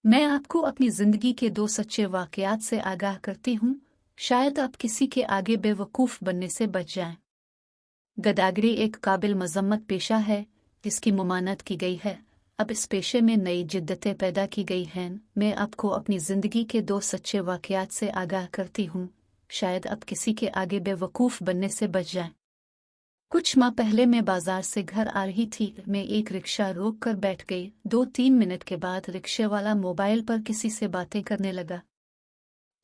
मैं आपको अपनी जिंदगी के 2 सच्चे वाकयात से आगाह करती हूँ, शायद आप किसी के आगे बेवकूफ़ बनने से बच जाएं। गदागरी एक काबिल मजम्मत पेशा है जिसकी मुमानत की गई है। अब इस पेशे में नई जिद्दतें पैदा की गई हैं। मैं आपको अपनी ज़िंदगी के 2 सच्चे वाकयात से आगाह करती हूँ, शायद आप किसी के आगे बेवकूफ़ बनने से बच जाएं। कुछ माह पहले मैं बाजार से घर आ रही थी। मैं एक रिक्शा रोक कर बैठ गई। 2-3 मिनट के बाद रिक्शे वाला मोबाइल पर किसी से बातें करने लगा।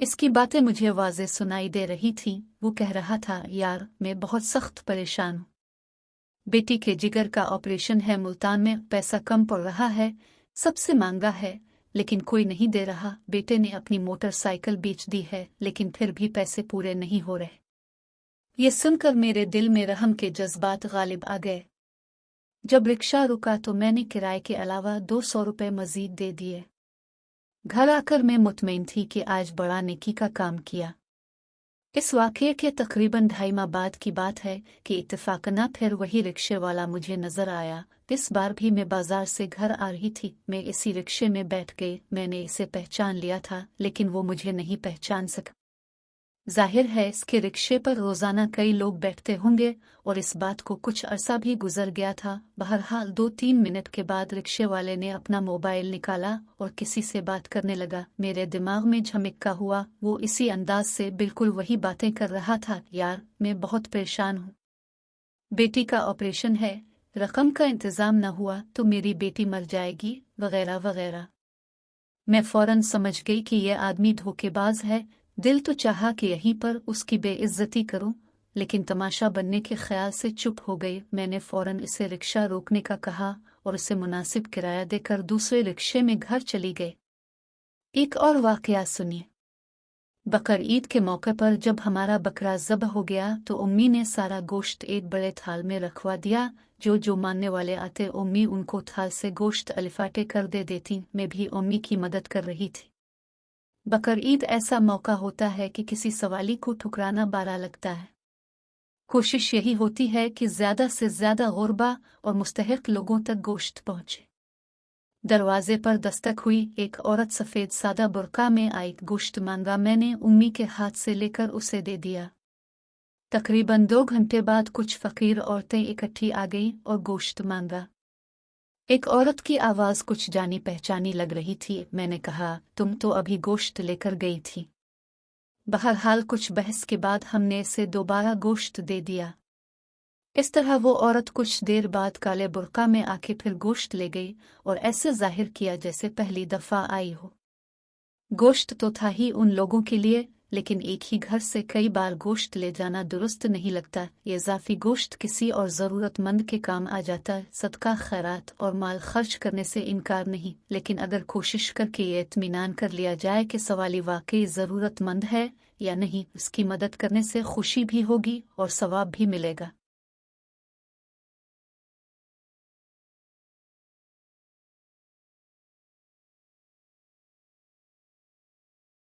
इसकी बातें मुझे वाज़े सुनाई दे रही थीं। वो कह रहा था, यार मैं बहुत सख्त परेशान हूँ। बेटी के जिगर का ऑपरेशन है, मुल्तान में पैसा कम पड़ रहा है, सबसे महंगा है, लेकिन कोई नहीं दे रहा। बेटे ने अपनी मोटरसाइकिल बेच दी है, लेकिन फिर भी पैसे पूरे नहीं हो रहे। ये सुनकर मेरे दिल में रहम के जज्बात गालिब आ गए। जब रिक्शा रुका तो मैंने किराए के अलावा 200 रुपये मजीद दे दिए। घर आकर मैं मुतमईन थी कि आज बड़ा नेकी का काम किया। इस वाक़ये के तकरीबन 2.5 माह बाद की बात है कि इत्तेफाकना फिर वही रिक्शे वाला मुझे नजर आया। इस बार भी मैं बाजार से घर आ रही थी। मैं इसी रिक्शे में बैठ गई। मैंने इसे पहचान लिया था, लेकिन वो मुझे नहीं पहचान सका। जाहिर है इसके रिक्शे पर रोजाना कई लोग बैठते होंगे और इस बात को कुछ अरसा भी गुजर गया था। बहरहाल 2-3 मिनट के बाद रिक्शे वाले ने अपना मोबाइल निकाला और किसी से बात करने लगा। मेरे दिमाग में झमक्का हुआ। वो इसी अंदाज से बिल्कुल वही बातें कर रहा था, यार मैं बहुत परेशान हूँ, बेटी का ऑपरेशन है, रकम का इंतजाम न हुआ तो मेरी बेटी मर जाएगी, वगैरह वगैरह। मैं फौरन समझ गई कि यह आदमी धोखेबाज है। दिल तो चाहा कि यहीं पर उसकी बेइज्जती करूं, लेकिन तमाशा बनने के ख्याल से चुप हो गई। मैंने फौरन इसे रिक्शा रोकने का कहा और उसे मुनासिब किराया देकर दूसरे रिक्शे में घर चली गई। एक और वाकया सुनिए। बकर ईद के मौके पर जब हमारा बकरा ज़ब्ह हो गया तो उम्मी ने सारा गोश्त एक बड़े थाल में रखवा दिया। जो मानने वाले आते उम्मी उनको थाल से गोश्त अलिफाटे कर दे देती। मैं भी उम्मी की मदद कर रही थी। बकर ईद ऐसा मौका होता है कि किसी सवाली को ठुकराना बारा लगता है। कोशिश यही होती है कि ज़्यादा से ज़्यादा गुरबा और मुस्तहिक लोगों तक गोश्त पहुँचे। दरवाजे पर दस्तक हुई। एक औरत सफ़ेद सादा बुर्का में आई। गोश्त मांगा। मैंने उम्मी के हाथ से लेकर उसे दे दिया। तकरीबन 2 घंटे बाद कुछ फ़कीर औरतें इकट्ठी आ गईं और गोश्त मांगा। एक औरत की आवाज़ कुछ जानी पहचानी लग रही थी। मैंने कहा, तुम तो अभी गोश्त लेकर गई थी। बहरहाल कुछ बहस के बाद हमने इसे दोबारा गोश्त दे दिया। इस तरह वो औरत कुछ देर बाद काले बुर्का में आके फिर गोश्त ले गई और ऐसे जाहिर किया जैसे पहली दफ़ा आई हो। गोश्त तो था ही उन लोगों के लिए, लेकिन एक ही घर से कई बार गोश्त ले जाना दुरुस्त नहीं लगता। ये इज़ाफ़ी गोश्त किसी और ज़रूरतमंद के काम आ जाता है। सदका, खैरात और माल खर्च करने से इनकार नहीं, लेकिन अगर कोशिश करके ये इत्मीनान कर लिया जाए कि सवाली वाकई ज़रूरतमंद है या नहीं, उसकी मदद करने से खुशी भी होगी और सवाब भी मिलेगा।